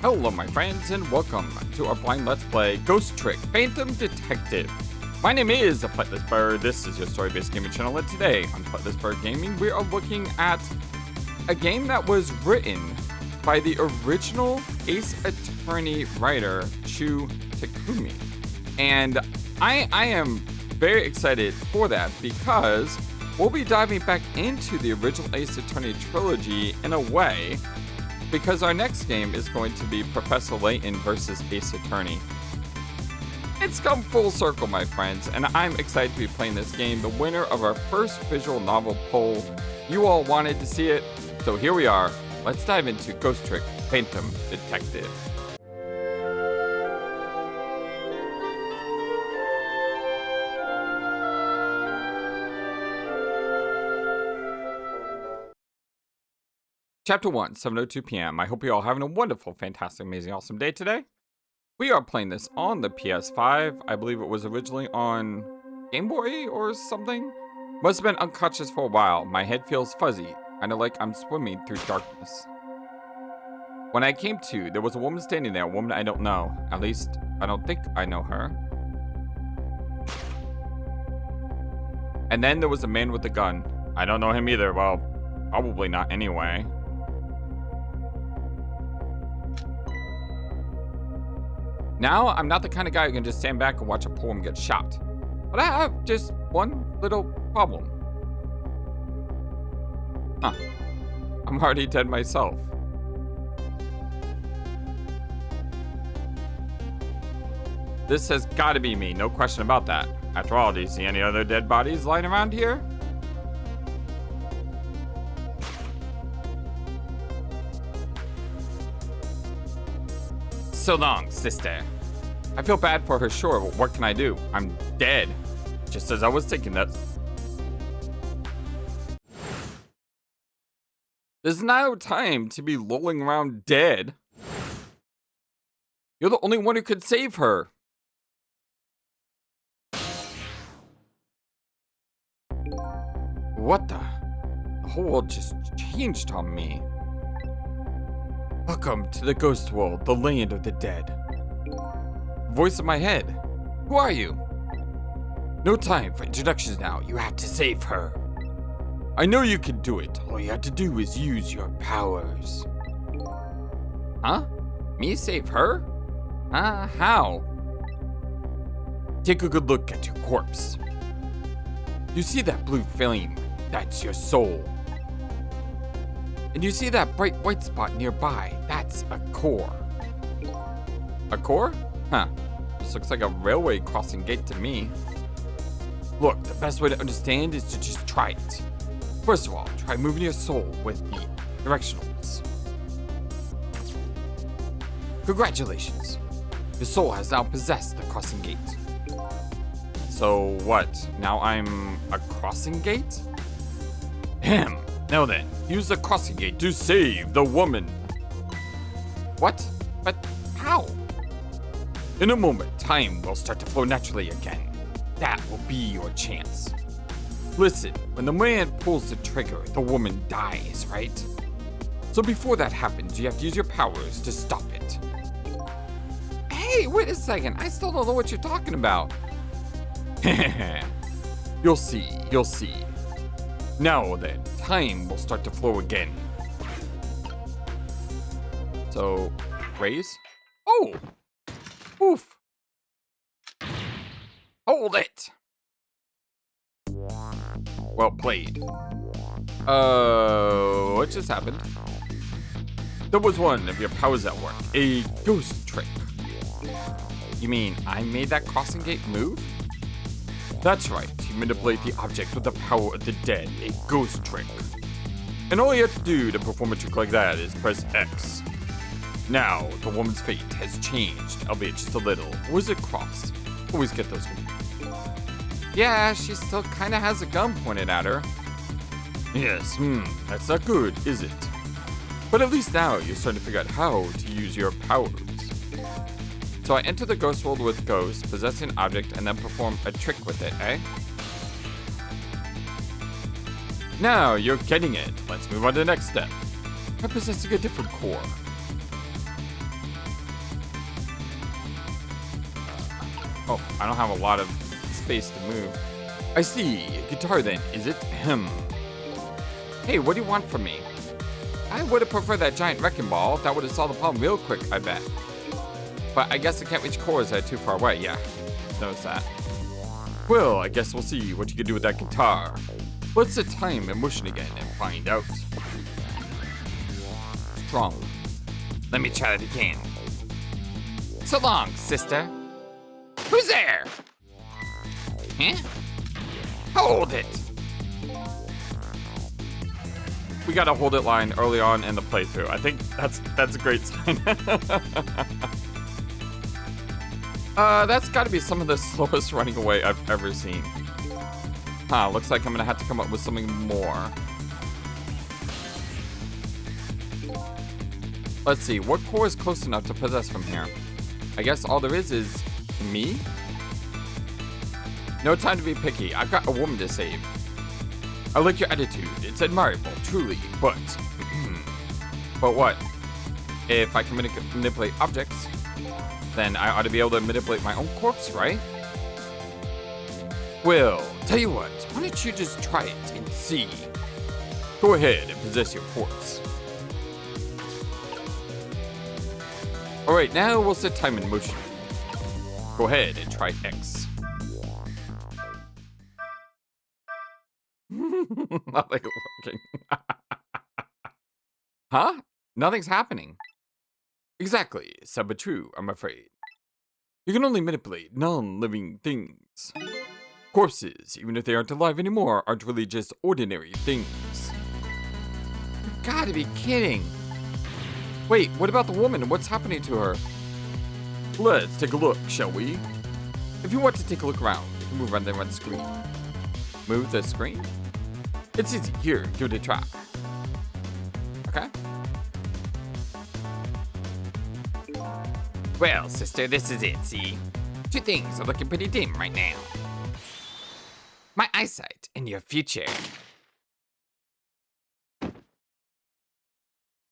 Hello my friends and welcome to our blind let's play Ghost Trick Phantom Detective. My name is FlightlessBird, this is your story-based gaming channel, and today on FlightlessBirdGaming we are looking at a game that was written by the original Ace Attorney writer, Shu Takumi. And I am very excited for that because we'll be diving back into the original Ace Attorney trilogy in a way, because our next game is going to be Professor Layton versus Ace Attorney. It's come full circle, my friends, and I'm excited to be playing this game, the winner of our first visual novel poll. You all wanted to see it, so here we are. Let's dive into Ghost Trick Phantom Detective. Chapter 1, 7:02 p.m. I hope you're all having a wonderful, fantastic, amazing, awesome day today. We are playing this on the PS5. I believe it was originally on Game Boy or something. Must have been unconscious for a while. My head feels fuzzy, kind of like I'm swimming through darkness. When I came to, there was a woman standing there, a woman I don't know. At least, I don't think I know her. And then there was a man with a gun. I don't know him either. Well, probably not anyway. Now, I'm not the kind of guy who can just stand back and watch a poor woman get shot. But I have just one little problem. I'm already dead myself. This has got to be me, no question about that. After all, do you see any other dead bodies lying around here? So long, sister. I feel bad for her, sure, but what can I do? I'm dead. Just as I was thinking that. There's no time to be lolling around dead. You're the only one who could save her. What the? The whole world just changed on me. Welcome to the ghost world, the land of the dead. Voice in my head. Who are you? No time for introductions now. You have to save her. I know you can do it. All you have to do is use your powers. Huh? Me save her? How? Take a good look at your corpse. You see that blue flame? That's your soul. And you see that bright white spot nearby? That's a core. A core? Huh. This looks like a railway crossing gate to me. Look, the best way to understand is to just try it. First of all, try moving your soul with the directionals. Congratulations. Your soul has now possessed the crossing gate. So what? Now I'm a crossing gate? Ahem. Now then, use the crossing gate to save the woman. What? But how? In a moment, time will start to flow naturally again. That will be your chance. Listen, when the man pulls the trigger, the woman dies, right? So before that happens, you have to use your powers to stop it. Hey, wait a second. I still don't know what you're talking about. You'll see, you'll see. Now then, time will start to flow again. So, raise? Oh! Oof! Hold it! Well played. What just happened? There was one of your powers at work. A ghost trick. You mean I made that crossing gate move? That's right, you manipulate the object with the power of the dead, a ghost trick. And all you have to do to perform a trick like that is press X. Now, the woman's fate has changed, albeit just a little. Or is it crossed? Always get those confused. Yeah, she still kinda has a gun pointed at her. Yes, that's not good, is it? But at least now you're starting to figure out how to use your powers. So I enter the ghost world with ghosts, possess an object, and then perform a trick with it, eh? Now you're getting it. Let's move on to the next step. By possessing a different core. Oh, I don't have a lot of space to move. I see. Guitar then, is it? Hey, what do you want from me? I would have preferred that giant wrecking ball. That would have solved the problem real quick, I bet. But I guess I can't reach chords that are too far away. Yeah, notice that. Well, I guess we'll see what you can do with that guitar. Let's set time and motion again and find out. Strong. Let me try that again. So long, sister. Who's there? Huh? Hold it. We got a hold it line early on in the playthrough. I think that's a great sign. That's got to be some of the slowest running away I've ever seen. Huh, looks like I'm gonna have to come up with something more. Let's see, what core is close enough to possess from here? I guess all there is me? No time to be picky. I've got a woman to save. I like your attitude. It's admirable, truly, but... but what? If I can manipulate objects, then I ought to be able to manipulate my own corpse, right? Well, tell you what, why don't you just try it and see? Go ahead and possess your corpse. Alright, now we'll set time in motion. Go ahead and try X. Nothing working. Huh? Nothing's happening. Exactly, sad but true, I'm afraid. You can only manipulate non-living things. Corpses, even if they aren't alive anymore, aren't really just ordinary things. You've gotta be kidding. Wait, what about the woman? What's happening to her? Let's take a look, shall we? If you want to take a look around, you can move around the screen. Move the screen? It's easy. Here, give it a try. Okay. Well, sister, this is it, see? Two things are looking pretty dim right now. My eyesight and your future.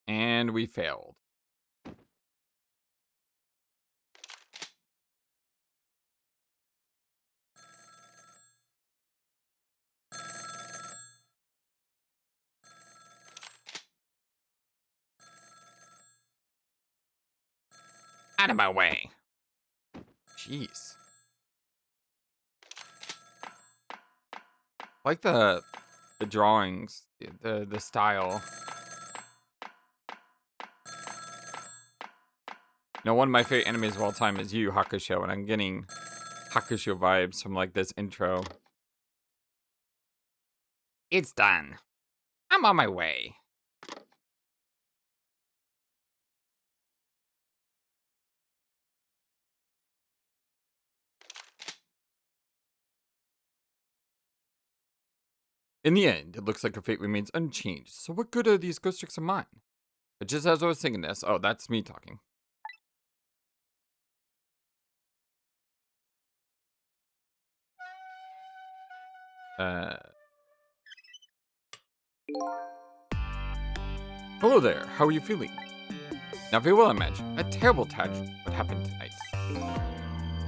And we failed. Out of my way. Jeez. I like the drawings, the style. Now, one of my favorite animes of all time is Yu Yu Hakusho, and I'm getting Hakusho vibes from like this intro. It's done. I'm on my way. In the end, it looks like her fate remains unchanged. So what good are these ghost tricks of mine? But just as I was thinking this, oh, that's me talking. Hello there, how are you feeling? Not very well, I imagine. A terrible tragedy what happened tonight.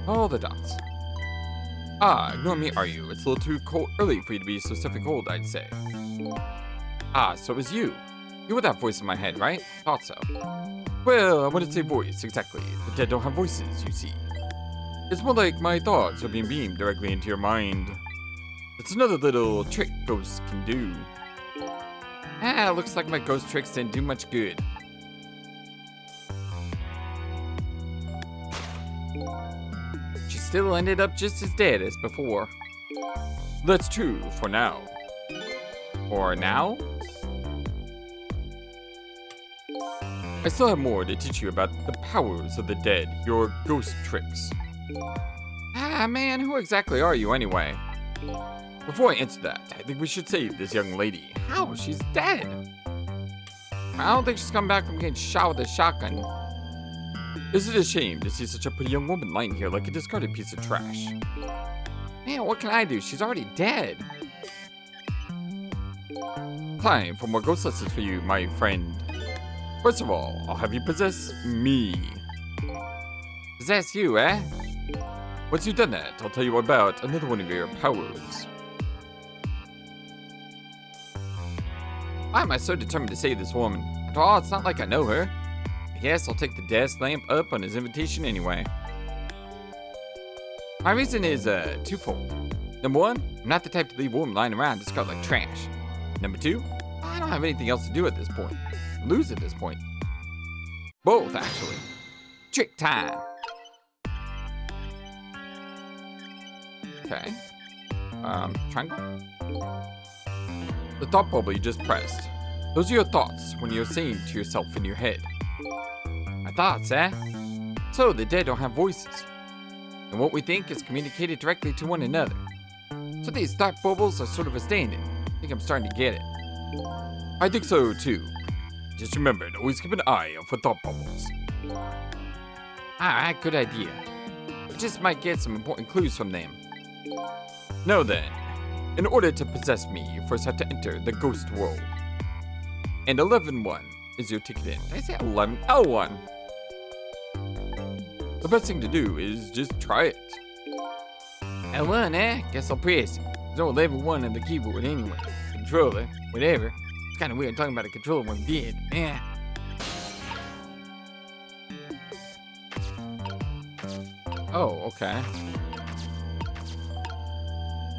All the dots. Ah, ignore me, are you? It's a little too early for you to be so stiff and cold, I'd say. Ah, so it was you. You were that voice in my head, right? Thought so. Well, I wouldn't say voice, exactly. The dead don't have voices, you see. It's more like my thoughts are being beamed directly into your mind. It's another little trick ghosts can do. Ah, looks like my ghost tricks didn't do much good. She still ended up just as dead as before. That's true for now. For now? I still have more to teach you about the powers of the dead, your ghost tricks. Ah, man, who exactly are you anyway? Before I answer that, I think we should save this young lady. How? She's dead. I don't think she's come back from getting shot with a shotgun. Is it a shame to see such a pretty young woman lying here like a discarded piece of trash? Man, what can I do? She's already dead. Time for more ghost lessons for you, my friend. First of all, I'll have you possess me. Possess you, eh? Once you've done that, I'll tell you about another one of your powers. Why am I so determined to save this woman? After all, it's not like I know her. I guess I'll take the desk lamp up on his invitation anyway. My reason is twofold. Number one, I'm not the type to leave a woman lying around discarded like trash. Number two, I don't have anything else to do at this point. Lose at this point. Both, actually. Trick time. Okay. Triangle? The thought bubble you just pressed. Those are your thoughts when you're saying to yourself in your head. My thoughts, eh? So the dead don't have voices. And what we think is communicated directly to one another. So these thought bubbles are sort of a stand-in. I think I'm starting to get it. I think so too. Just remember to always keep an eye out for thought bubbles. Alright, good idea. I just might get some important clues from them. Now then, in order to possess me, you first have to enter the ghost world. And 11-1 is your ticket in. Did I say 11? L1. The best thing to do is just try it. L1, eh? Guess I'll press it. There's no 11-1 on the keyboard anyway. Controller, whatever. It's kind of weird talking about a controller when I'm dead. Yeah. Oh, okay.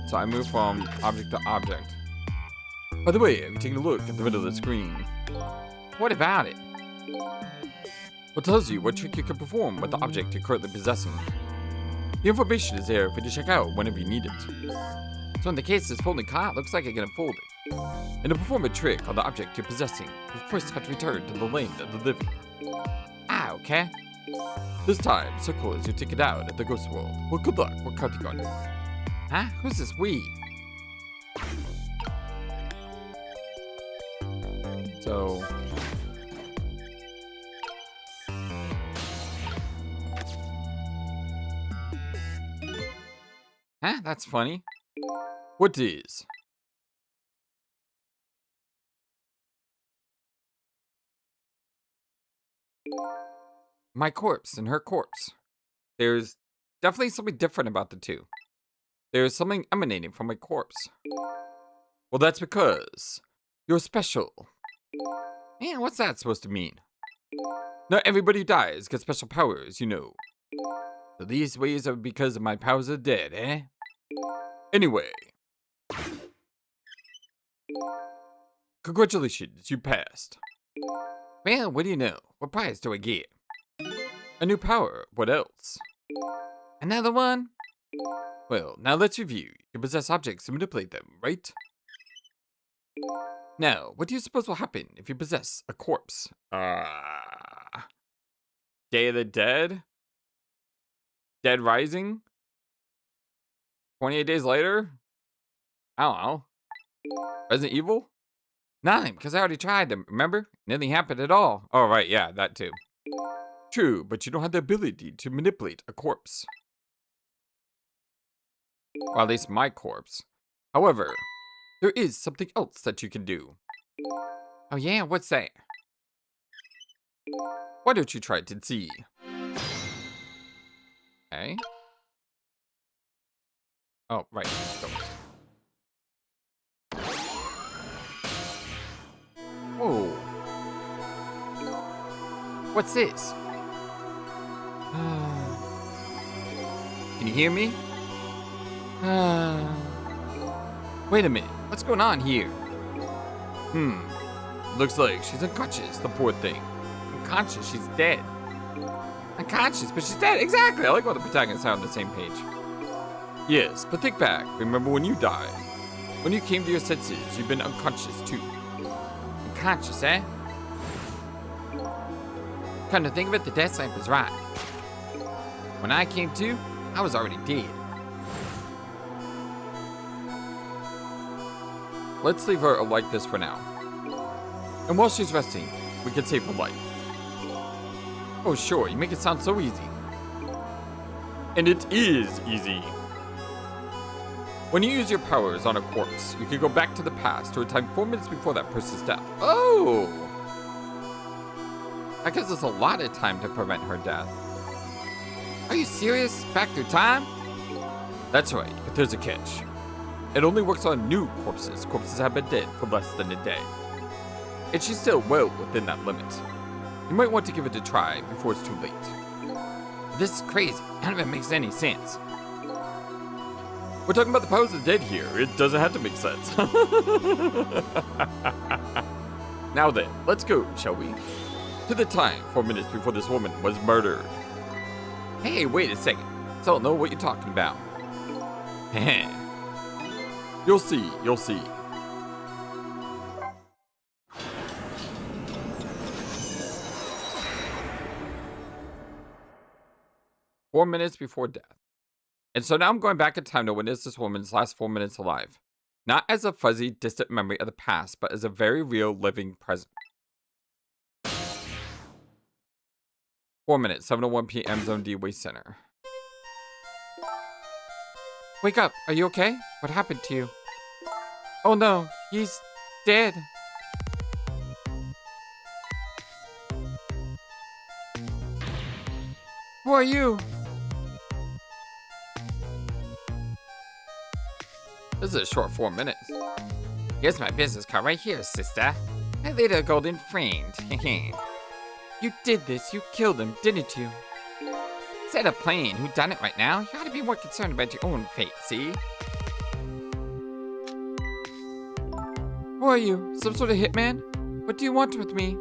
So I move from object to object. By the way, have you taken a look at the middle of the screen? What about it? It tells you what trick you can perform with the object you're currently possessing. The information is there for you to check out whenever you need it. So in the case this folding card, looks like I can unfold it. And to perform a trick on the object you're possessing, you first have to return to the land of the living. Ah, okay. This time, circle as you take it out at the ghost world. Well, good luck. What card you got? Huh? Who's this we? So... Huh? That's funny. What is? My corpse and her corpse. There's definitely something different about the two. There's something emanating from my corpse. Well, that's because you're special. Man, what's that supposed to mean? Not everybody who dies gets special powers, you know. So these ways are because of my powers are dead, eh? Anyway. Congratulations, you passed. Well, what do you know? What prize do I get? A new power. What else? Another one? Well, now let's review. You can possess objects to manipulate them, right? Now, what do you suppose will happen if you possess a corpse? Day of the Dead? Dead Rising? 28 days later? I don't know. Resident Evil? Nothing, because I already tried them, remember? Nothing happened at all. Oh, right, yeah, that too. True, but you don't have the ability to manipulate a corpse. Or at least my corpse. However, there is something else that you can do. Oh yeah, what's that? Why don't you try it and see? Okay. Oh, right. Go. Whoa. What's this? Can you hear me? Wait a minute. What's going on here? Looks like she's unconscious, the poor thing. Unconscious, she's dead. Unconscious, but she's dead. Exactly. I like when the protagonists are on the same page. Yes, but think back. Remember when you died? When you came to your senses, you've been unconscious too. Unconscious, eh? Come to think of it, the death lamp is right. When I came to, I was already dead. Let's leave her like this for now. And while she's resting, we can save her life. Oh sure, you make it sound so easy. And it is easy. When you use your powers on a corpse, you can go back to the past to a time 4 minutes before that person's death. Oh! That gives us a lot of time to prevent her death. Are you serious? Back through time? That's right, but there's a catch. It only works on new corpses. Corpses have been dead for less than a day. And she's still well within that limit. You might want to give it a try before it's too late. This is crazy. None of it makes any sense. We're talking about the powers of the dead here. It doesn't have to make sense. Now then, let's go, shall we? To the time, 4 minutes before this woman was murdered. Hey, wait a second. I don't know what you're talking about. You'll see, you'll see. "4 minutes before death. And so now I'm going back in time to witness this woman's last 4 minutes alive. Not as a fuzzy, distant memory of the past, but as a very real, living present. 4 minutes, 7:01 p.m. Zone D Waste Center. Wake up, are you okay? What happened to you? Oh no, he's dead. Who are you? This is a short 4 minutes. Here's my business card right here, sister. My little golden friend. You did this. You killed him, didn't you? Instead of playing who done it right now, you gotta be more concerned about your own fate, see? Who are you? Some sort of hitman? What do you want with me?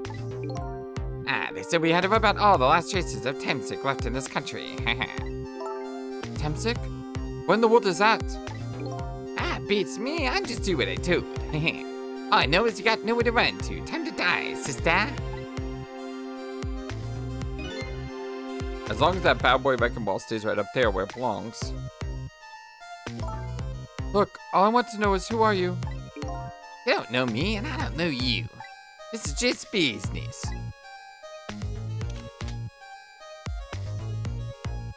They said we had about all the last traces of Temsik left in this country. Temsik? What in the world is that? Beats me. I just do what I do. All I know is you got nowhere to run to. Time to die, sister. As long as that bad boy wrecking ball stays right up there where it belongs. Look, all I want to know is who are you? You don't know me, and I don't know you. This is just business.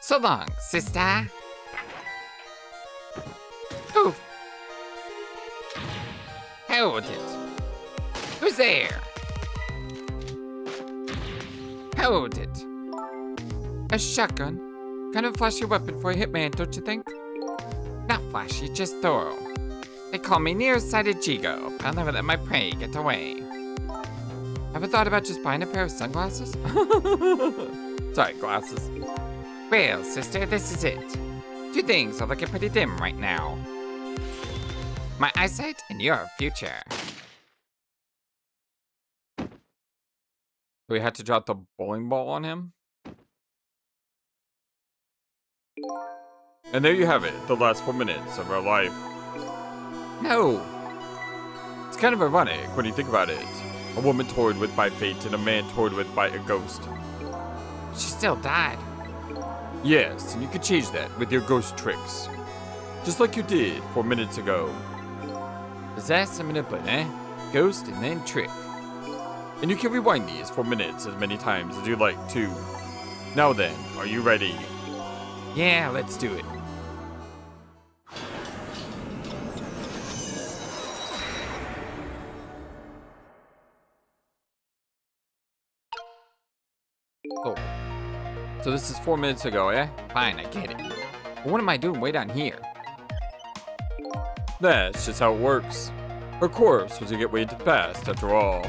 So long, sister. Oof. Hold it. Who's there? Hold it. A shotgun? Kind of flashy weapon for a hitman, don't you think? Not flashy, just thorough. They call me nearsighted Jigo, but I'll never let my prey get away. Ever thought about just buying a pair of sunglasses? Sorry, glasses. Well, sister, this is it. Two things are looking pretty dim right now. My eyesight and your future. So we had to drop the bowling ball on him? And there you have it, the last 4 minutes of our life. No! It's kind of ironic when you think about it. A woman toyed with by fate and a man toyed with by a ghost. She still died. Yes, and you could change that with your ghost tricks. Just like you did 4 minutes ago. Possess and manipulate, eh? Ghost and then trick. And you can rewind these 4 minutes as many times as you like too. Now then, are you ready? Yeah, let's do it. Oh. So this is 4 minutes ago, eh? Fine, I get it. But what am I doing way down here? That's just how it works. Her corpse was to get way too fast, after all.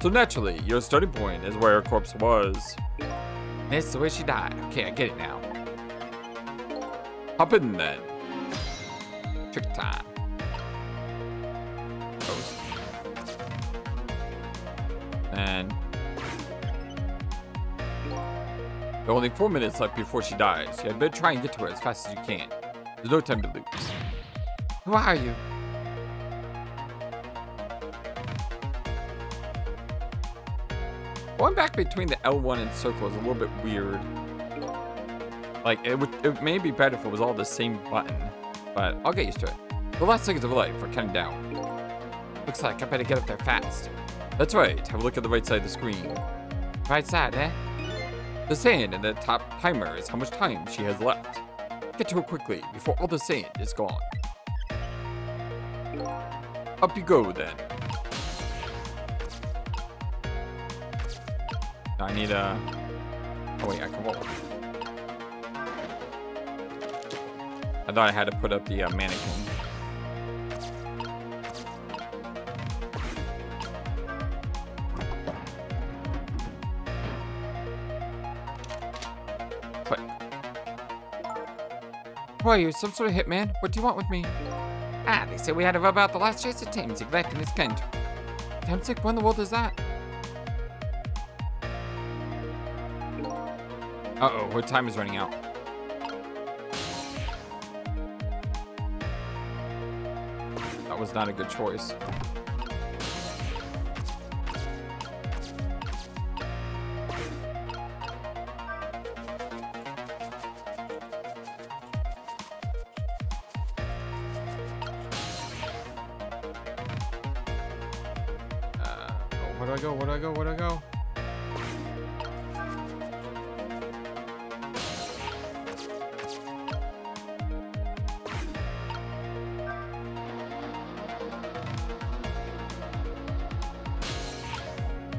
So naturally, your starting point is where her corpse was. This is where she died. Okay, I get it now. Hop in then. Trick time. Ghost. And there are only 4 minutes left before she dies. You had better try and get to her as fast as you can. There's no time to lose. Who are you? Going back between the L1 and circle is a little bit weird. Like, it may be better if it was all the same button, but I'll get used to it. The last seconds of life are counting down. Looks like I better get up there fast. That's right, have a look at the right side of the screen. Right side, eh? The sand in the top timer is how much time she has left. Get to her quickly before all the sand is gone. Up you go then. I need a... Oh wait, I can walk. I thought I had to put up the mannequin. Click. Who are you? Some sort of hitman? What do you want with me? Ah, they say we had to rub out the last trace of Tamsic left in this country. Tamsic? When in the world is that? Uh-oh, her time is running out. That was not a good choice. Where do I go? Where do I go? Where do I go?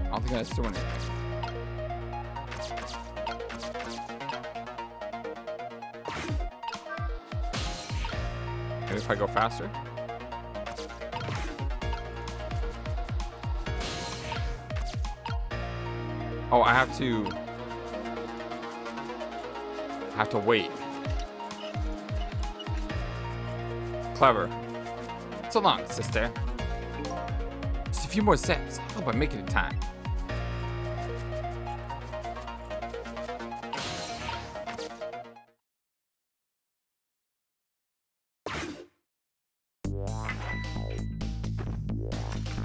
I don't think that's doing it. Maybe if I go faster? Oh, I have to wait. Clever. So long, sister. Just a few more steps. I hope I make it in time.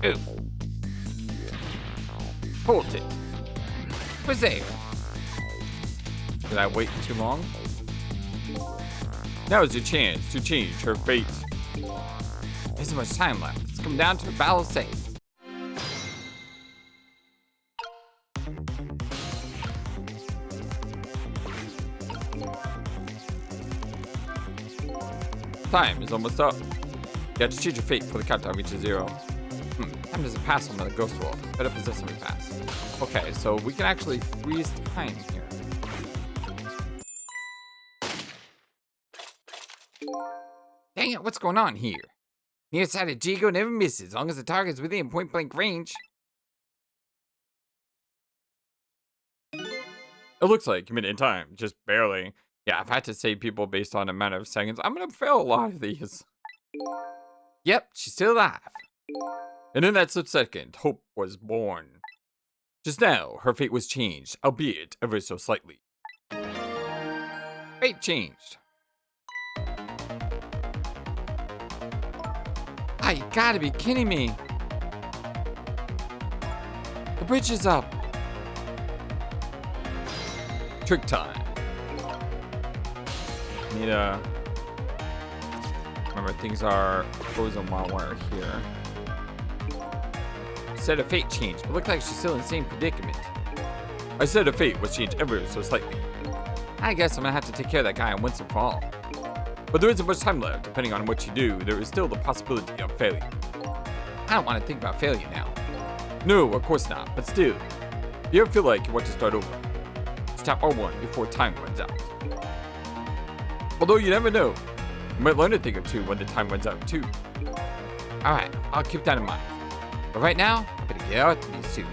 Oof. Hold it. Where's there? Did I wait too long? Now is your chance to change her fate. There isn't much time left. It's come down to a battle save. Time is almost up. You have to change your fate before the countdown reaches 0. Time doesn't pass on the ghost world. Better possess something fast. Okay, so we can actually freeze time here. Dang it, what's going on here? Nearsighted Jigo never misses as long as the target's within point blank range. It looks like you made it in time, just barely. Yeah, I've had to save people based on a matter of seconds. I'm gonna fail a lot of these. Yep, she's still alive. And in that split second, hope was born. Just now, her fate was changed, albeit ever so slightly. Fate changed. Ah, you gotta be kidding me. The bridge is up. Trick time. Need a... Remember, things are frozen while we're here. Said her fate changed, but looked like she's still in the same predicament. I said her fate was changed ever so slightly. I guess I'm gonna have to take care of that guy once and for all. But there isn't much time left. Depending on what you do, there is still the possibility of failure. I don't want to think about failure now. No, of course not, but still. If you ever feel like you want to start over, just tap R1 before time runs out. Although you never know, you might learn a thing or two when the time runs out too. Alright, I'll keep that in mind. But right now, I'm gonna get out to me soon.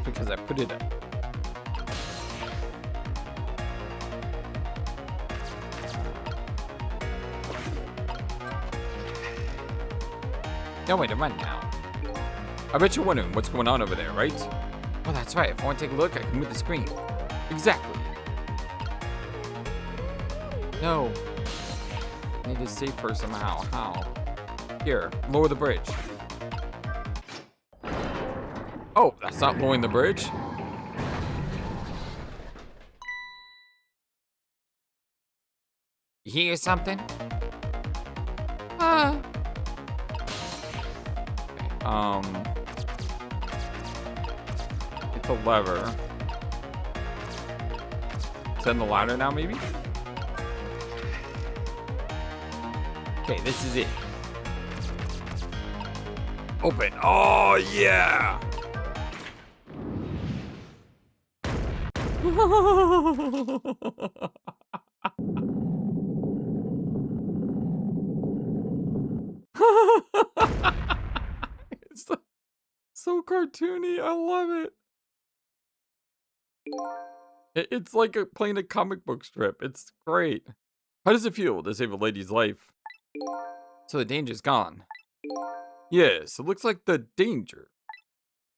Because I put it up. No way to run now. I bet you're wondering what's going on over there, right? Oh, that's right. If I want to take a look, I can move the screen. Exactly. No. I need to save her somehow. How? Here, lower the bridge. Oh, that's not lowering the bridge? You hear something? Hit the lever. Send the ladder now, maybe? Okay, this is it. Open. Oh, yeah! It's so cartoony. I love it. It's like playing a comic book strip. It's great. How does it feel to save a lady's life? So the danger's gone. Yes, it looks like the danger.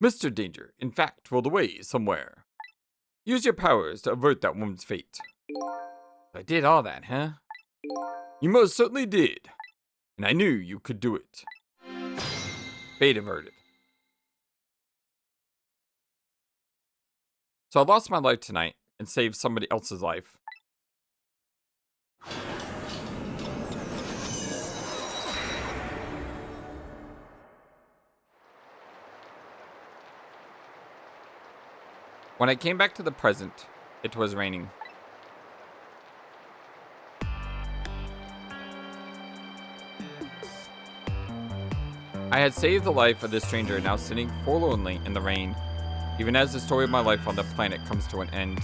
Mr. Danger, in fact, rolled away somewhere. Use your powers to avert that woman's fate. I did all that, huh? You most certainly did. And I knew you could do it. Fate averted. So I lost my life tonight and saved somebody else's life. When I came back to the present, it was raining. I had saved the life of this stranger now sitting forlornly in the rain, even as the story of my life on the planet comes to an end.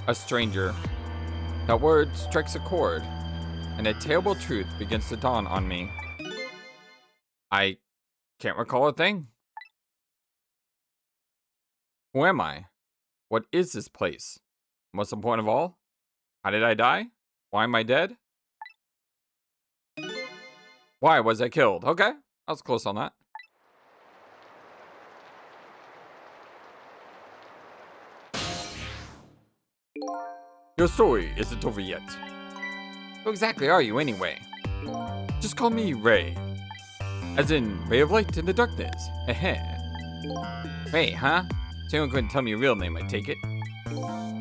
A stranger. That word strikes a chord, and a terrible truth begins to dawn on me. I can't recall a thing. Who am I? What is this place? Most important of all, how did I die? Why am I dead? Why was I killed? Okay, I was close on that. Your story isn't over yet. Who exactly are you anyway? Just call me Ray. As in, ray of light in the darkness. Heh. Ray, huh? So anyone couldn't tell me your real name, I take it.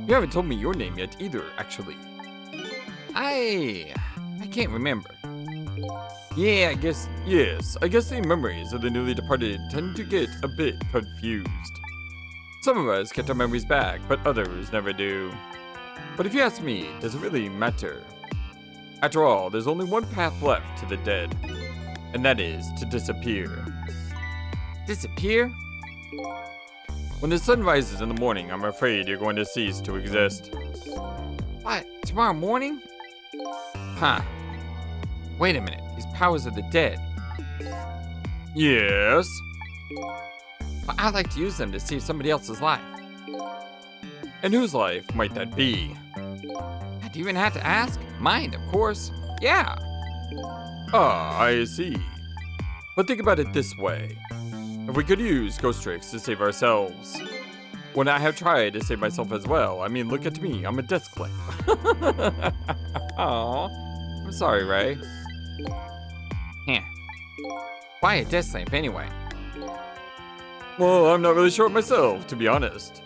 You haven't told me your name yet either, actually. I can't remember. Yeah, I guess the memories of the newly departed tend to get a bit confused. Some of us get our memories back, but others never do. But if you ask me, does it really matter? After all, there's only one path left to the dead, and that is to disappear. Disappear? When the sun rises in the morning, I'm afraid you're going to cease to exist. What? Tomorrow morning? Huh. Wait a minute. These powers of the dead. Yes? But I'd like to use them to save somebody else's life. And whose life might that be? Do you even have to ask? Mine, of course. Yeah. Ah, I see. But think about it this way. If we could use ghost tricks to save ourselves. When I have tried to save myself as well, I mean, look at me, I'm a desk lamp. Aw, I'm sorry, Ray. Heh. Why a desk lamp anyway? Well, I'm not really sure myself, to be honest.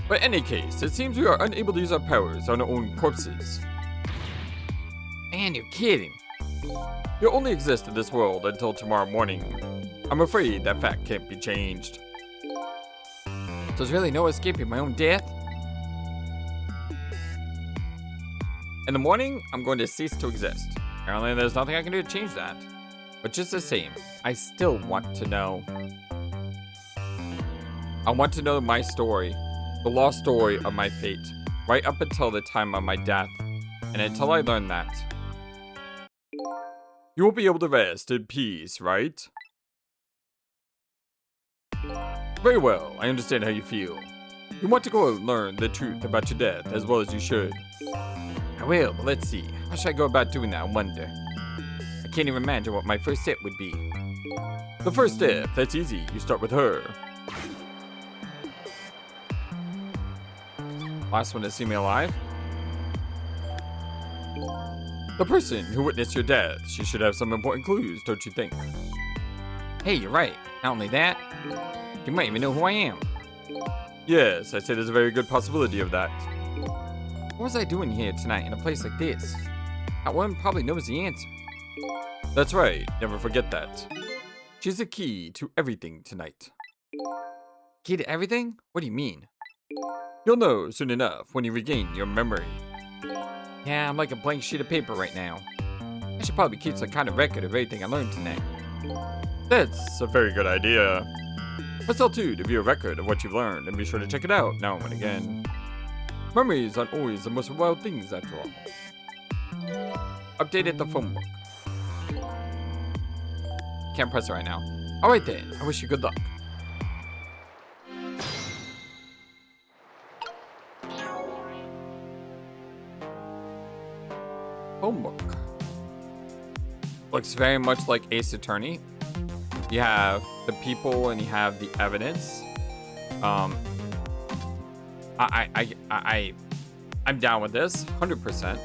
But in any case, it seems we are unable to use our powers on our own corpses. Man, you're kidding. You'll only exist in this world until tomorrow morning. I'm afraid that fact can't be changed. So there's really no escaping my own death? In the morning, I'm going to cease to exist. Apparently there's nothing I can do to change that. But just the same, I still want to know. I want to know my story. The lost story of my fate. Right up until the time of my death. And until I learn that. You won't be able to rest in peace, right? Very well, I understand how you feel. You want to go and learn the truth about your death as well as you should. I will, but let's see. How should I go about doing that, I wonder? I can't even imagine what my first step would be. The first step, that's easy. You start with her. Last one to see me alive? The person who witnessed your death. She should have some important clues, don't you think? Hey, you're right. Not only that, you might even know who I am. Yes, I say there's a very good possibility of that. What was I doing here tonight in a place like this? That woman probably knows the answer. That's right, never forget that. She's the key to everything tonight. Key to everything? What do you mean? You'll know soon enough when you regain your memory. Yeah, I'm like a blank sheet of paper right now. I should probably keep some kind of record of everything I learned tonight. That's a very good idea. Let's all too to view a record of what you've learned and be sure to check it out now and again. Memories aren't always the most wild things after all. Updated the phone book. Can't press it right now. Alright then, I wish you good luck. Phone book. Looks very much like Ace Attorney. You have the people and you have the evidence. I'm down with this, 100%.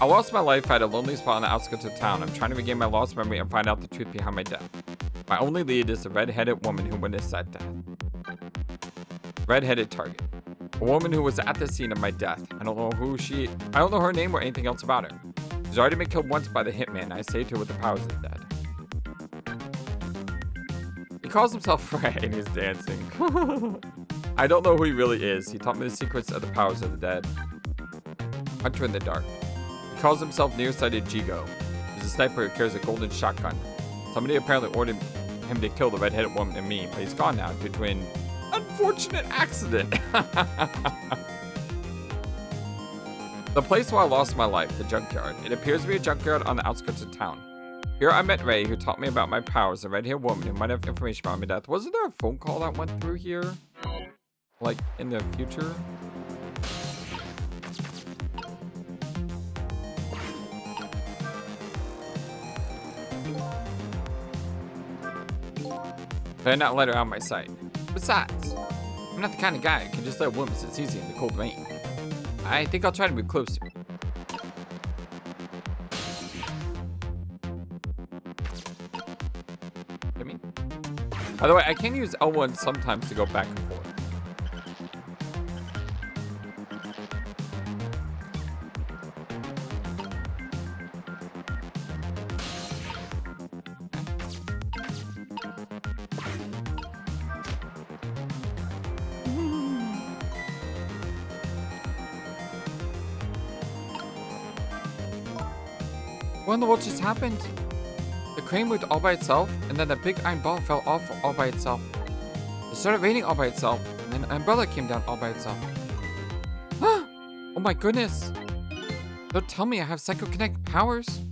I lost my life at a lonely spot on the outskirts of town. I'm trying to regain my lost memory and find out the truth behind my death. My only lead is the red-headed woman who witnessed that death. Red-headed target. A woman who was at the scene of my death. I don't know her name or anything else about her. She's already been killed once by the hitman. I saved her with the powers of the dead. He calls himself Fred and he's dancing. I don't know who he really is. He taught me the secrets of the powers of the dead. Hunter in the dark. He calls himself nearsighted Jigo. He's a sniper who carries a golden shotgun. Somebody apparently ordered him to kill the red-headed woman and me, but he's gone now due to an unfortunate accident. The place where I lost my life, the junkyard. It appears to be a junkyard on the outskirts of town. Here I met Ray, who taught me about my powers, the red-haired woman who might have information about my death. Wasn't there a phone call that went through here? Like, in the future? Better not let her out of my sight. Besides, I'm not the kind of guy who can just let a woman sit easy in the cold rain. I think I'll try to move closer. Get me? By the way, I can use L1 sometimes to go back and forth. What in the world just happened? The crane moved all by itself, and then the big iron ball fell off all by itself. It started raining all by itself, and then an umbrella came down all by itself. Oh my goodness! Don't tell me I have psychokinetic powers.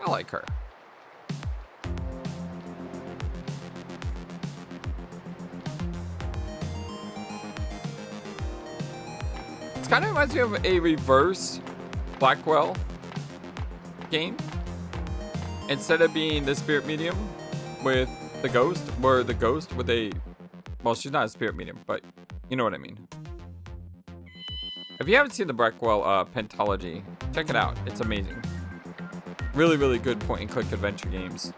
I like her. This kind of reminds me of a reverse Blackwell game. Instead of being the spirit medium with the ghost, or the ghost with a, well, she's not a spirit medium, but you know what I mean. If you haven't seen the Blackwell Pentology, check it out. It's amazing. Really, really good point and click adventure games.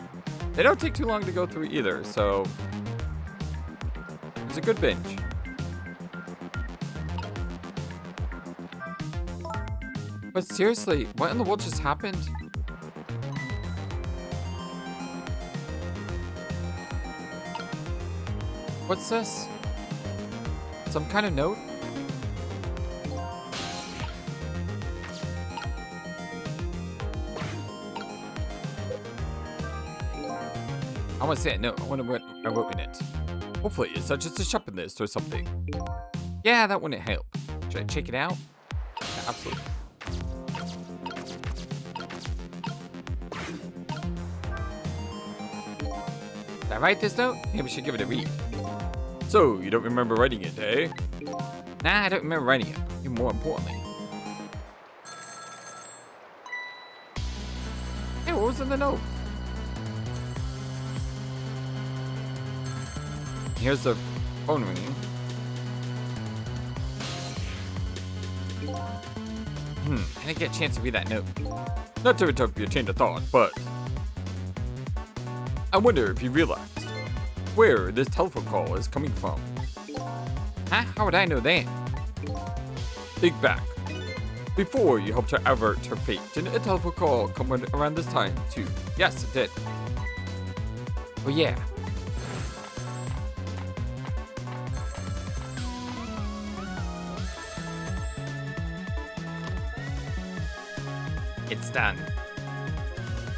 They don't take too long to go through either, so it's a good binge. But seriously, what in the world just happened? What's this? Some kind of note? I want to say a note. I wonder what I wrote in it. Hopefully it's not just a shopping list or something. Yeah, that wouldn't help. Should I check it out? Yeah, absolutely. Did I write this note? Maybe we should give it a read. So, you don't remember writing it, eh? Nah, I don't remember writing it. Even more importantly. Hey, what was in the note? Here's the phone ringing. I didn't get a chance to read that note. Not to interrupt your change of thought, but I wonder if you realized where this telephone call is coming from. Huh? How would I know that? Think back. Before you helped her avert her fate, didn't a telephone call come around this time too? Yes, it did. Oh yeah. It's done.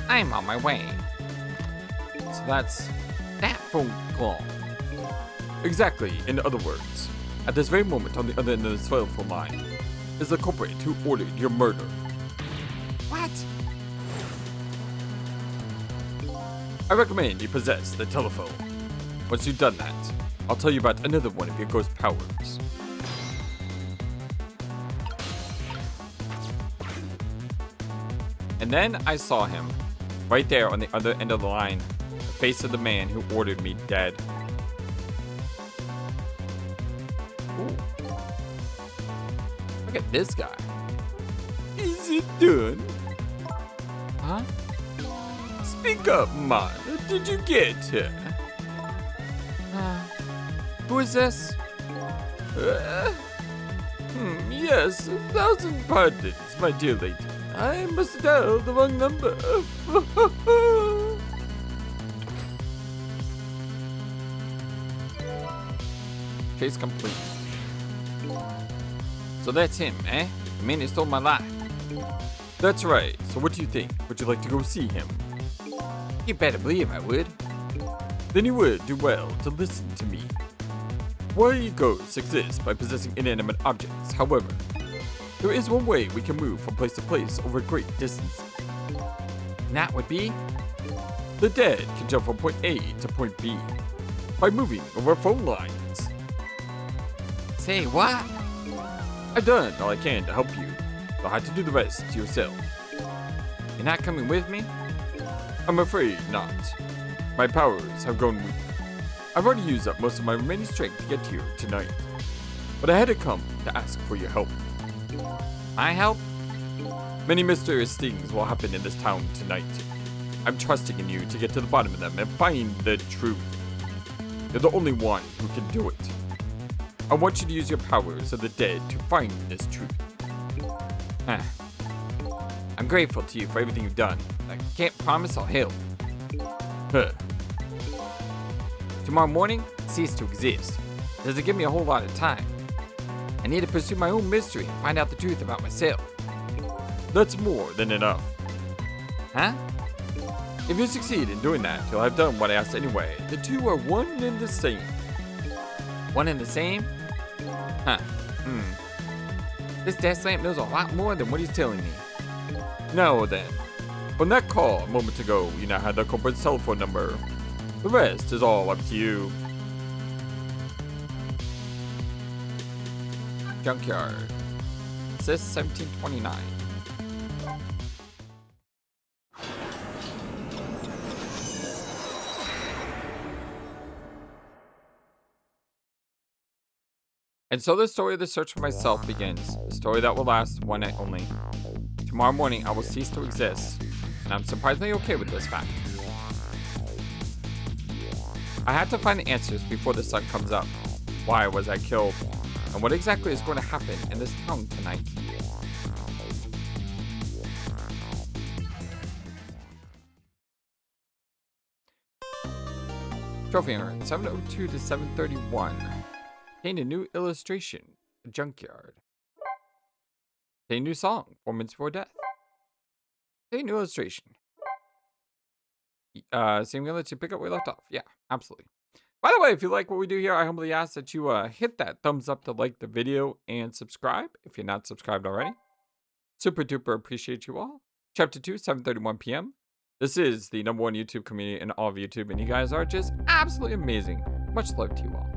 I'm on my way. So that's that phone call. Exactly, in other words, at this very moment on the other end of this telephone line is the culprit who ordered your murder. What? I recommend you possess the telephone. Once you've done that, I'll tell you about another one of your ghost powers. And then I saw him, right there on the other end of the line, the face of the man who ordered me dead. Ooh. Look at this guy. Is it done? Huh? Speak up, man. Did you get her? Who is this? Yes, 1,000 pardons, my dear lady. I must dial the wrong number. Case complete. So that's him, eh? The man who stole my life. That's right. So what do you think? Would you like to go see him? You better believe I would. Then you would do well to listen to me. Why ghosts exist by possessing inanimate objects. However, there is one way we can move from place to place over great distances. And that would be? The dead can jump from point A to point B by moving over phone lines. Say what? I've done all I can to help you. You'll have to do the rest yourself. You're not coming with me? I'm afraid not. My powers have grown weak. I've already used up most of my remaining strength to get here tonight. But I had to come to ask for your help. My help? Many mysterious things will happen in this town tonight. I'm trusting in you to get to the bottom of them and find the truth. You're the only one who can do it. I want you to use your powers of the dead to find this truth. I'm grateful to you for everything you've done. I can't promise I'll help. Tomorrow morning, cease to exist. Doesn't give me a whole lot of time. I need to pursue my own mystery and find out the truth about myself. That's more than enough. Huh? If you succeed in doing that, you'll have done what I asked anyway. The two are one and the same. One and the same? Huh. This desk lamp knows a lot more than what he's telling me. Now then, from that call a moment ago, you now have the culprit's telephone number. The rest is all up to you. Junkyard. Sis 1729. And so the story of the search for myself begins. A story that will last one night only. Tomorrow morning I will cease to exist. And I'm surprisingly okay with this fact. I have to find the answers before the sun comes up. Why was I killed? And what exactly is going to happen in this town tonight? Trophy earned 702 to 731. Obtained a new illustration. A junkyard. Obtained a new song. 4 minutes before death. Obtained a new illustration. Same gonna let you pick up where we left off. Yeah, absolutely. By the way, if you like what we do here, I humbly ask that you hit that thumbs up to like the video and subscribe if you're not subscribed already. Super duper appreciate you all. Chapter 2, 7:31 p.m. This is the #1 YouTube community in all of YouTube, and you guys are just absolutely amazing. Much love to you all.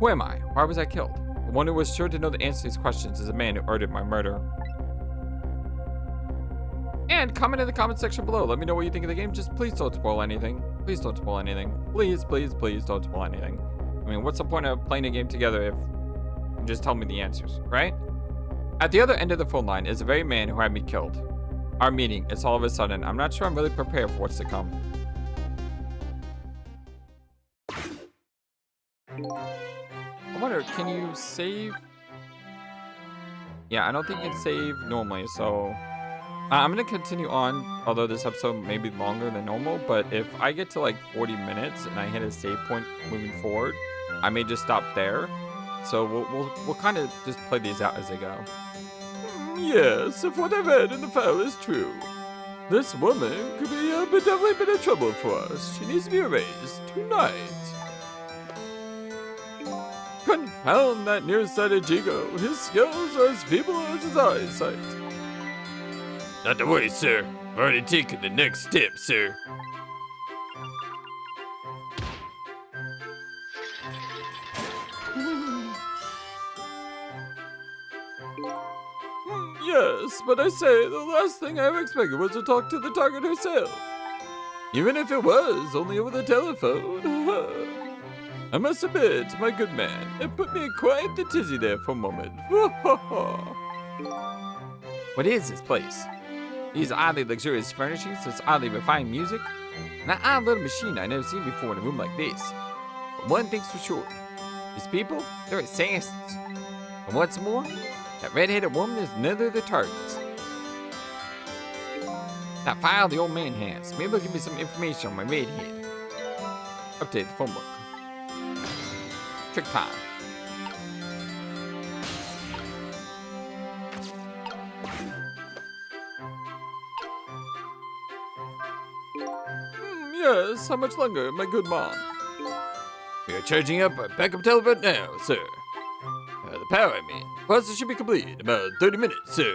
Who am I? Why was I killed? The one who was sure to know the answer to these questions is the man who ordered my murder. And comment in the comment section below. Let me know what you think of the game. Just please don't spoil anything. Please don't spoil anything. Please, please, please don't spoil anything. I mean, what's the point of playing a game together if you just tell me the answers, right? At the other end of the phone line is the very man who had me killed. Our meeting is all of a sudden. I'm not sure I'm really prepared for what's to come. I wonder, can you save? Yeah, I don't think you can save normally, so I'm gonna continue on, although this episode may be longer than normal, but if I get to like 40 minutes and I hit a save point moving forward, I may just stop there. So we'll kind of just play these out as they go. Yes, if what I read in the file is true. This woman could be definitely been in trouble for us. She needs to be erased tonight. Confound that nearsighted Jigo. His skills are as feeble as his eyesight. Not to worry, sir. I've already taken the next step, sir. Yes, but I say, the last thing I ever expected was to talk to the target herself. Even if it was only over the telephone. I must admit, my good man, it put me in quite the tizzy there for a moment. What is this place? These oddly luxurious furnishings, this oddly refined music, and that odd little machine I never seen before in a room like this. But one thing's for sure, these people, they're assassins. And what's more, that red-headed woman is none of the targets. That file the old man has, maybe it'll give me some information on my redhead. Update the phone book. Trick time. Yes, how much longer, my good man? We are charging up our backup telephone now, sir. The power, I mean. Process should be complete in about 30 minutes, sir.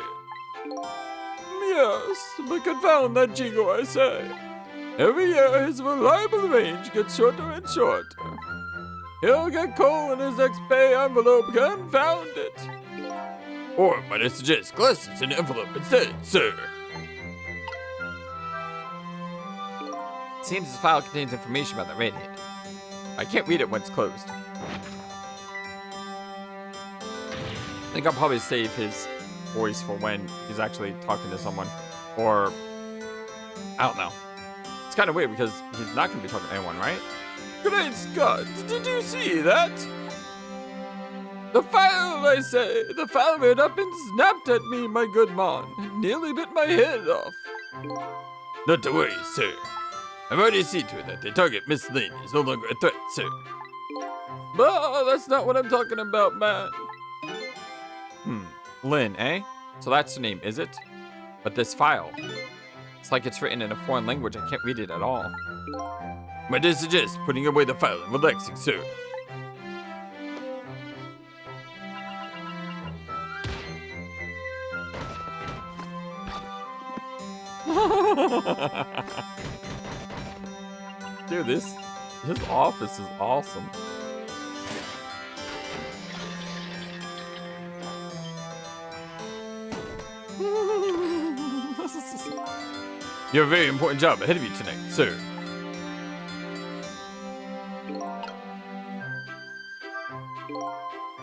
Yes, but confound that jingle, I say. Every year, his reliable range gets shorter and shorter. He'll get coal in his next pay envelope, confound it. Or might I suggest glasses in an envelope instead, sir? Seems this file contains information about the redhead. I can't read it when it's closed. I think I'll probably save his voice for when he's actually talking to someone. Or, I don't know. It's kind of weird because he's not going to be talking to anyone, right? Great Scott, did you see that? The file, I say. The file ran up and snapped at me, my good man. Nearly bit my head off. Not to worry, sir. I've already seen to it that the target, Miss Lynn, is no longer a threat, sir. But that's not what I'm talking about, man. Lynn, eh? So that's the name, is it? But this file, it's like it's written in a foreign language. I can't read it at all. Might I suggest putting away the file and relaxing, sir? Dude, his office is awesome. You have a very important job ahead of you tonight, sir.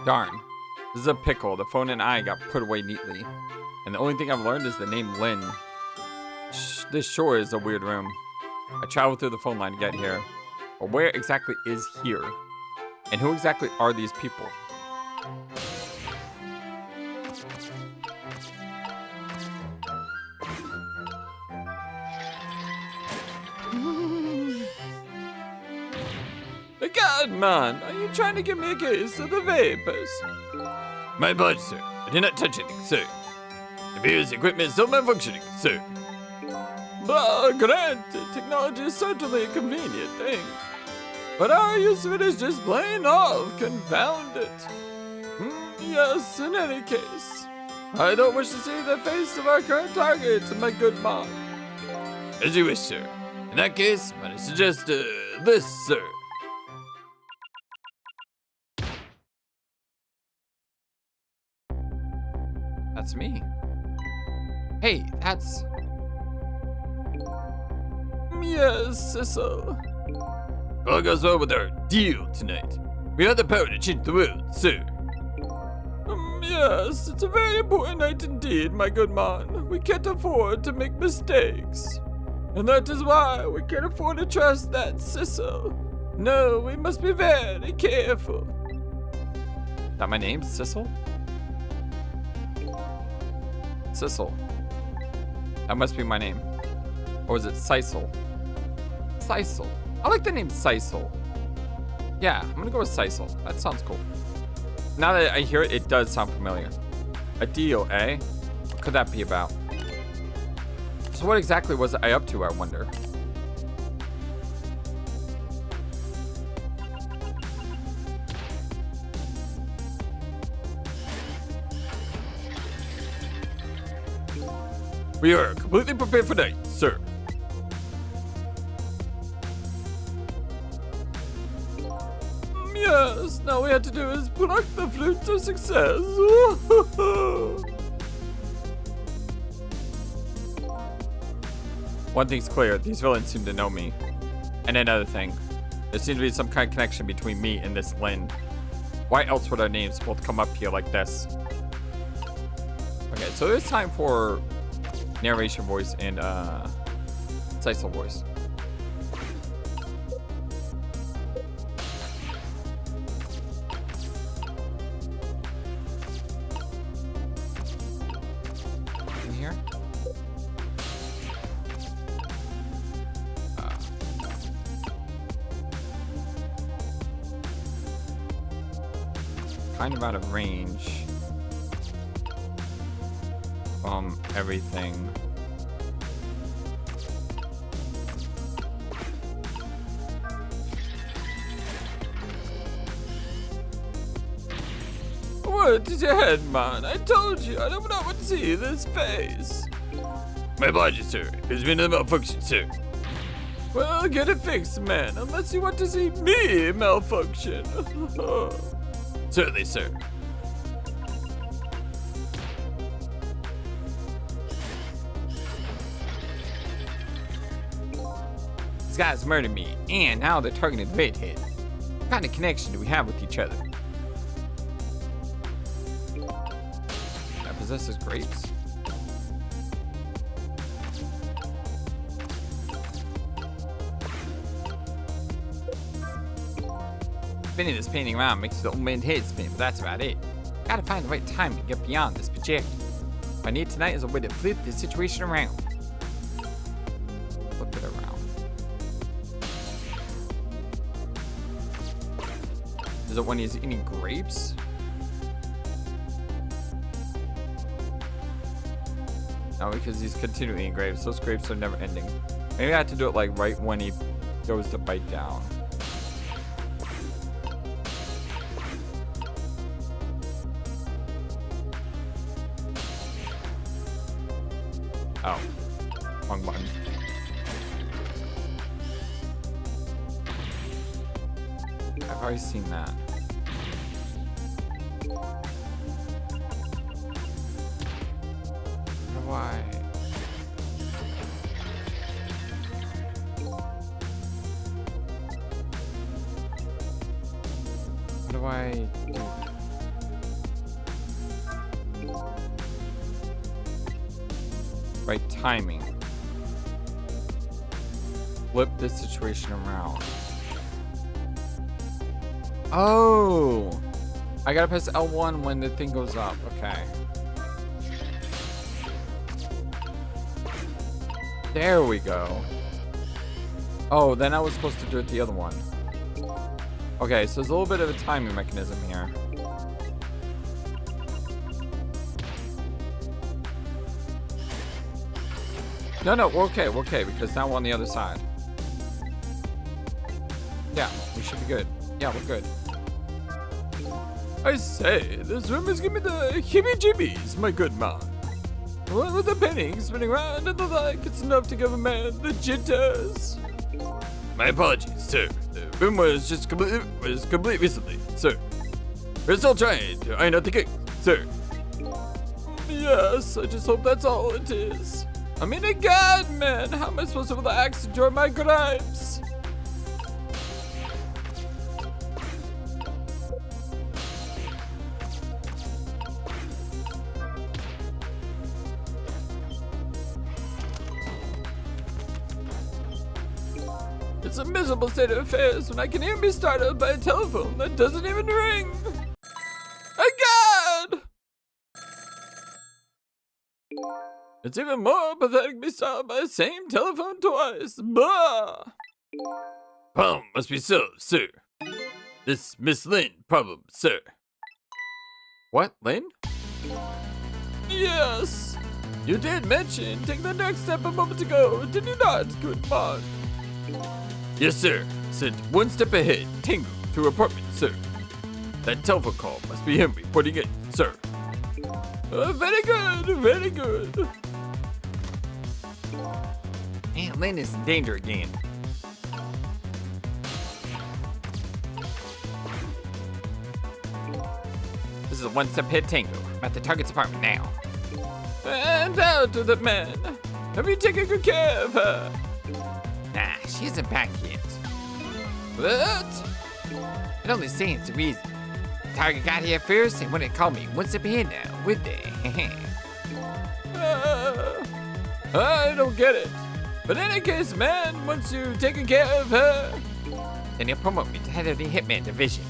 Darn. This is a pickle. The phone and I got put away neatly. And the only thing I've learned is the name Lynn. This sure is a weird room. I traveled through the phone line to get here. But where exactly is here? And who exactly are these people? God, man, are you trying to give me a case of the vapors? My apologies, sir. I did not touch anything, sir. It appears the equipment is still malfunctioning, sir. But granted, technology is certainly a convenient thing. But our use of it is just plain off, confound it. Yes, in any case. I don't wish to see the face of our current target, my good man. As you wish, sir. In that case, might I suggest this, sir? That's me. Hey, that's... Yes, Sissel. All goes well with our deal tonight. We have the power to change the world, sir. Yes, it's a very important night indeed, my good man. We can't afford to make mistakes. And that is why we can't afford to trust that Sissel. No, we must be very careful. Is that my name, Sissel? Sissel. That must be my name. Or is it Sissel? Sissel. I like the name Sissel. Yeah, I'm gonna go with Sissel. That sounds cool. Now that I hear it, it does sound familiar. A deal, eh? What could that be about? So what exactly was I up to, I wonder? We are completely prepared for night, sir. Yes, now all we have to do is pluck the flute to success. One thing's clear, these villains seem to know me. And another thing, there seems to be some kind of connection between me and this Lynn. Why else would our names both come up here like this? Okay, so it's time for narration voice and Sissel voice. In here? Kind of out of range from everything. What is your head, man? I told you, I don't know what to see this face. My apologies, sir. There's been a malfunction, sir. Well, get it fixed, man, unless you want to see me malfunction. Certainly, sir. These guys murdered me, and now they're targeting Redhead. What kind of connection do we have with each other? That possesses grapes. Spinning this painting around makes the old man's head spin, but that's about it. Gotta find the right time to get beyond this project. What I need tonight is a way to flip this situation around. Flip it around. Is it when he's eating grapes? No, because he's continually eating grapes. Those grapes are never ending. Maybe I have to do it like right when he goes to bite down. Oh, wrong button. I've already seen that. Why? What do I do? Right timing. Flip this situation around. Oh! I gotta press L1 when the thing goes up. Okay. There we go. Oh, then I was supposed to do it the other one. Okay, so there's a little bit of a timing mechanism here. No, we're okay, because now we're on the other side. Yeah, we should be good. Yeah, we're good. I say, this room is giving me the heebie-jeebies, my good man. What with the painting spinning around and the like, it's enough to give a man the jitters. My apologies, sir. The room was just complete recently, sir. We're still trying to iron out the kinks, sir. Yes, I just hope that's all it is. I mean, again, man, how am I supposed to relax and enjoy my gripes? It's a miserable state of affairs when I can even be startled by a telephone that doesn't even ring. Again! It's even more pathetic to be startled by the same telephone twice. Bah! Problem must be solved, sir. This Miss Lynn problem, sir. What, Lynn? Yes. You did mention take the next step a moment ago, did you not, good man? Yes, sir. Said one step ahead, Tango, to apartment, sir. That telephone call must be him reporting it, sir. Very good, very good. Man, Lynn is in danger again. This is a one-step ahead Tango. I'm at the target's apartment now. And out of the man. Have you taken good care of her? Nah, she isn't back yet. What? It only stands to reason. The target got here first and wouldn't call me one step ahead now, would they? I don't get it. But in any case, man, once you've taken care of her, then he'll promote me to head of the Hitman division.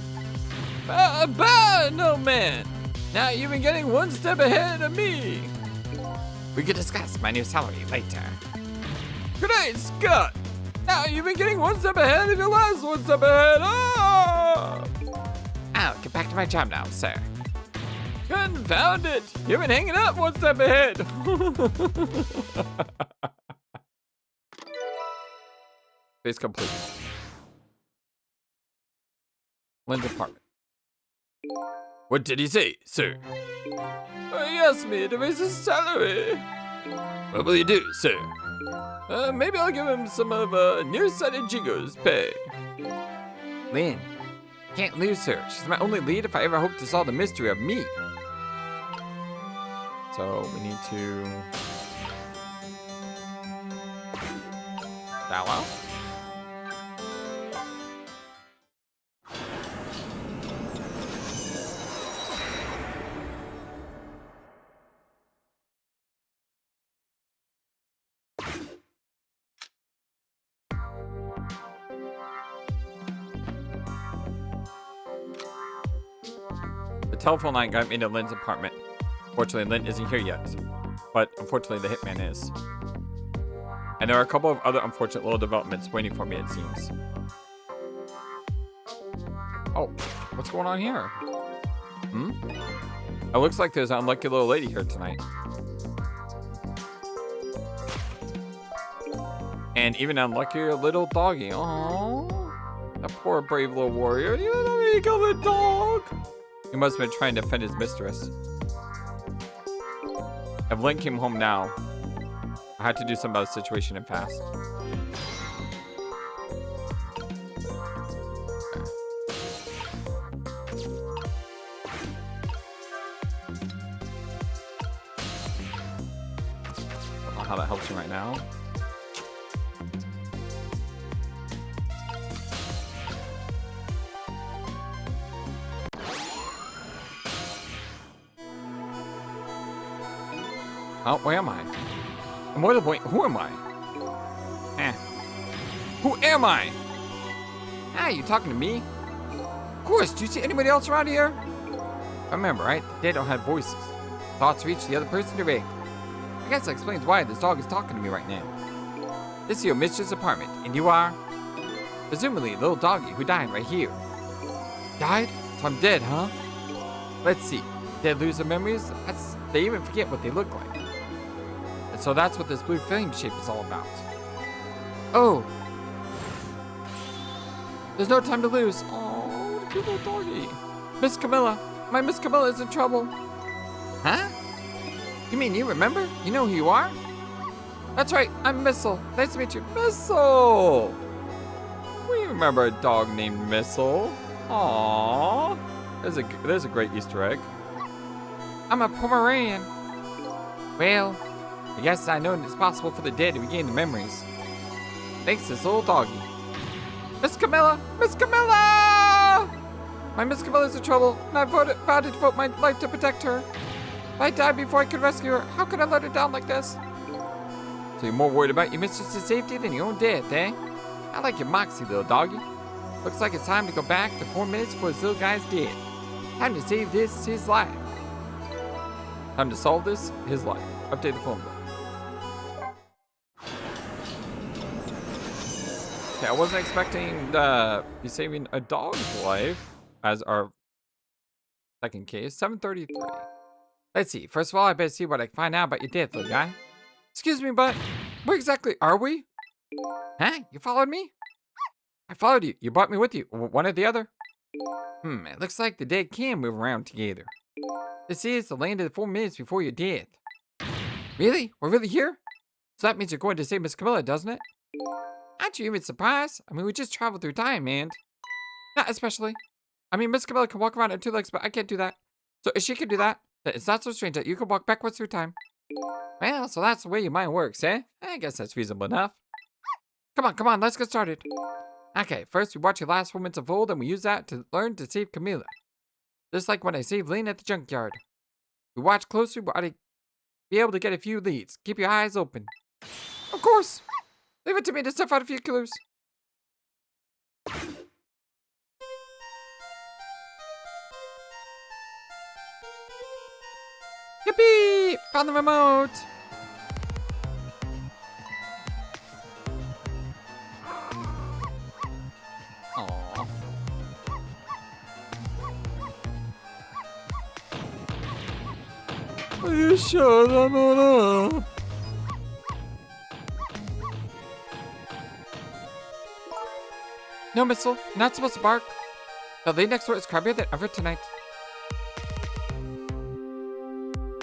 No, man. Now you've been getting one step ahead of me. We could discuss my new salary later. Great Scott! Now you've been getting one step ahead of your last one step ahead. Oh! I'll get back to my job now, sir. Confound it! You've been hanging out one step ahead. Phase complete. Lynn's apartment. What did he say, sir? He asked me to raise his salary. What will you do, sir? Maybe I'll give him some of nearsighted Jingo's pay. Lynn, can't lose her. She's my only lead if I ever hope to solve the mystery of me. So we need to bow out. The telephone line got me into Lynn's apartment. Fortunately, Lynn isn't here yet, but unfortunately the hitman is. And there are a couple of other unfortunate little developments waiting for me, it seems. Oh, what's going on here? It looks like there's an unlucky little lady here tonight. And even an unluckier little doggy. Oh, that poor brave little warrior. You don't need to kill the dog. He must have been trying to defend his mistress. If Lynn came home now, I had to do something about the situation and fast. I don't know how that helps you right now. Oh, where am I? And more to the point, who am I? Who am I? Ah, you talking to me? Of course, do you see anybody else around here? Remember, right? They don't have voices. Thoughts reach the other person directly. I guess that explains why this dog is talking to me right now. This is your mistress' apartment, and you are? Presumably, the little doggy who died right here. Died? So I'm dead, huh? Let's see. Dead lose their memories? They even forget what they look like. And so that's what this blue flame shape is all about. Oh. There's no time to lose. Oh, cute little doggy. Miss Camilla. My Miss Camilla is in trouble. Huh? You mean you remember? You know who you are? That's right. I'm Missile. Nice to meet you. Missile. We remember a dog named Missile. Aww. There's a great Easter egg. I'm a Pomeranian. Well, I guess I know it's possible for the dead to regain the memories. Thanks to this little doggy. Miss Camilla! Miss Camilla! My Miss Camilla's in trouble, and I vowed to devote my life to protect her. If I died before I could rescue her, how could I let her down like this? So you're more worried about your mistress's safety than your own death, eh? I like your moxie, little doggy. Looks like it's time to go back to 4 minutes before this little guy's dead. Time to save his life. Time to solve this, his life. Update the phone book. Okay, I wasn't expecting be saving a dog's life as our second case. 733. Let's see. First of all, I better see what I can find out about your death, little guy. Excuse me, but where exactly are we? Huh? You followed me? I followed you. You brought me with you. One or the other? It looks like the dead can move around together. This is the land of the 4 minutes before your death. Really? We're really here? So that means you're going to save Miss Camilla, doesn't it? Aren't you even surprised? I mean, we just traveled through time, man. Not especially. I mean, Miss Camilla can walk around on 2 legs, but I can't do that. So if she can do that, then it's not so strange that you can walk backwards through time. Well, so that's the way your mind works, eh? I guess that's reasonable enough. Come on, let's get started. Okay, first we watch your last 4 minutes unfold, and we use that to learn to save Camilla. Just like when I saved Lane at the junkyard. We watch closely, we ought to be able to get a few leads. Keep your eyes open. Of course! Leave it to me to stuff out a few killers. Yippee! Found the remote! Aww. Are you sure I'm not up? No, Missile. You're not supposed to bark. The lady next door is crabbier than ever tonight.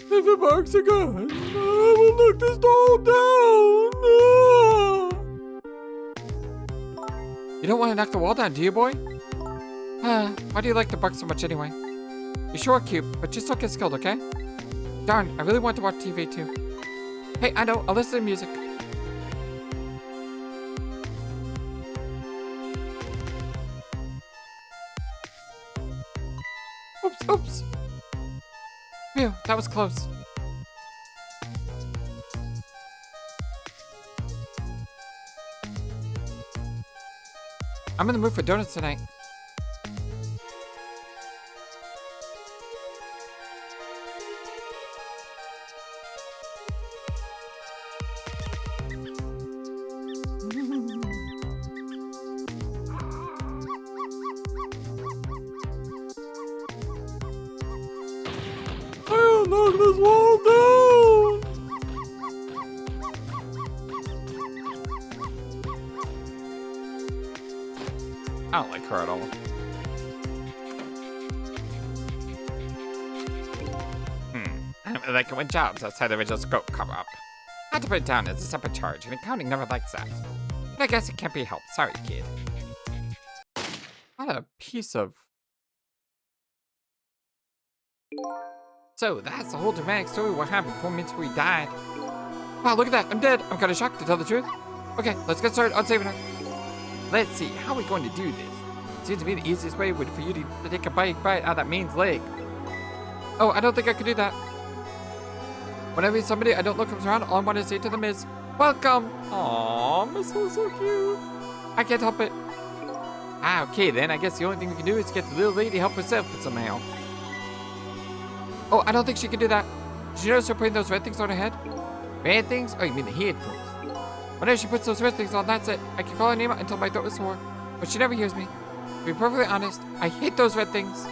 If it barks again, I will knock this doll down. You don't want to knock the wall down, do you, boy? Why do you like to bark so much anyway? You sure are cute, but just don't get skilled, okay? Darn, I really want to watch TV too. Hey, I know, I'll listen to music. Oops. Phew, that was close. I'm in the mood for donuts tonight. I'll knock this wall down! I don't like her at all. I don't really like it when jobs outside the original scope come up. I had to put it down as a separate charge, and accounting never likes that. But I guess it can't be helped. Sorry, kid. What a piece of... So, that's the whole dramatic story of what happened 4 minutes before he died. Wow, look at that. I'm dead. I'm kind of shocked, to tell the truth. Okay, let's get started on saving her. Let's see, how are we going to do this? Seems to me the easiest way would be for you to take a bite out of that man's leg. Oh, I don't think I could do that. Whenever somebody I don't know comes around, all I want to say to them is, welcome! Aww, Missile is so cute. I can't help it. Okay then, I guess the only thing we can do is get the little lady help herself somehow. Oh, I don't think she can do that. Did you notice her putting those red things on her head? Red things? Oh, you mean the headphones. Whenever she puts those red things on, that's it. I can call her name out until my throat is sore, but she never hears me. To be perfectly honest, I hate those red things.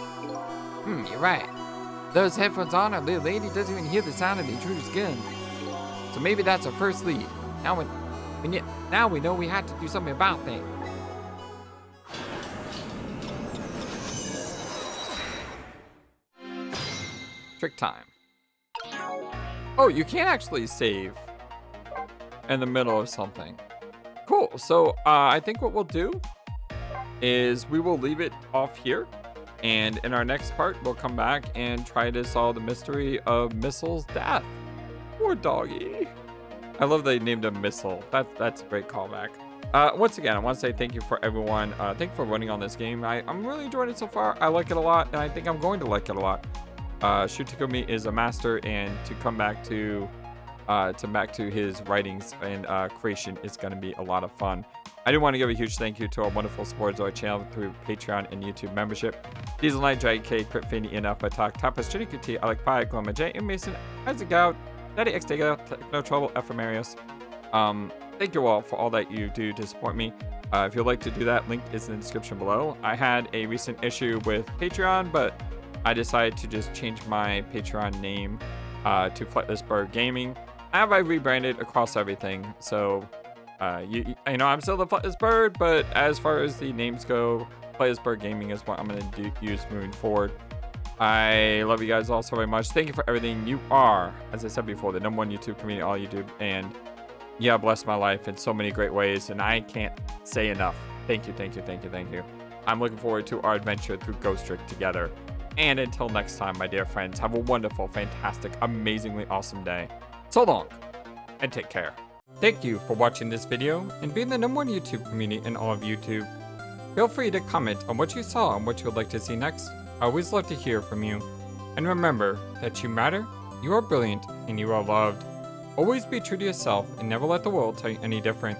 You're right. Those headphones on, our little lady doesn't even hear the sound of the intruder's gun. So maybe that's our first lead. Now we know we had to do something about that. Trick time. Oh, you can actually save in the middle of something. Cool. So I think what we'll do is we will leave it off here. And in our next part, we'll come back and try to solve the mystery of Missile's death. Poor doggy. I love they named him Missile. That's a great callback. Once again, I want to say thank you for everyone. Thank you for running on this game. I'm really enjoying it so far. I like it a lot, and I think I'm going to like it a lot. Shu Takumi is a master, and to come back to his writings and creation is going to be a lot of fun. I do want to give a huge thank you to our wonderful supporters of our channel through Patreon and YouTube membership. Diesel Knight, Drag K, Crit Fanny, Ian Alpha Talk, Tapas, Jenny QT, Alec Pie, Gloma J, and Mason, Isaac Goud, Daddy X Dega, No Trouble, Ephemerius. Thank you all for all that you do to support me. If you'd like to do that, link is in the description below. I had a recent issue with Patreon, but I decided to just change my Patreon name to FlightlessBirdGaming. I rebranded across everything, so you know, I'm still the FlightlessBird, but as far as the names go, FlightlessBirdGaming is what I'm going to use moving forward. I love you guys all so very much. Thank you for everything. You are, as I said before, the #1 YouTube community, all YouTube, and yeah, blessed my life in so many great ways, and I can't say enough. Thank you, thank you, thank you, thank you. I'm looking forward to our adventure through Ghost Trick together. And until next time, my dear friends, have a wonderful, fantastic, amazingly awesome day. So long, and take care. Thank you for watching this video and being the #1 YouTube community in all of YouTube. Feel free to comment on what you saw and what you would like to see next. I always love to hear from you. And remember that you matter, you are brilliant, and you are loved. Always be true to yourself and never let the world tell you any different.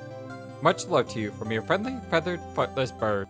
Much love to you from your friendly, feathered, flightless bird.